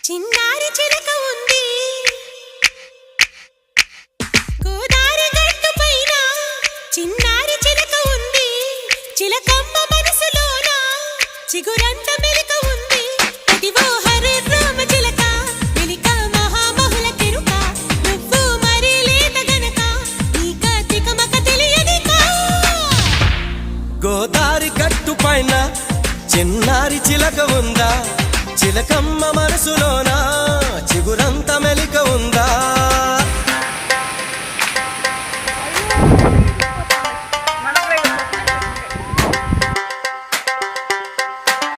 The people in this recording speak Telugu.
చిన్నారి చిలక ఉంది గోదారి గట్టు పైన చిన్నారి చిలక ఉంది చిలకమ్మ మనసులోన చిగురంత మెలిక ఉంది అదివో హరే రామ చిలక మెలిక మహామహుల కెరుక నువ్వు మరి లేత గనక నీక తికమక తెలియదికా గోదారి గట్టు పైన చిన్నారి చిలక ఉందా చిలకమ్మ మనసులోన చిగురంత మెలిక ఉందా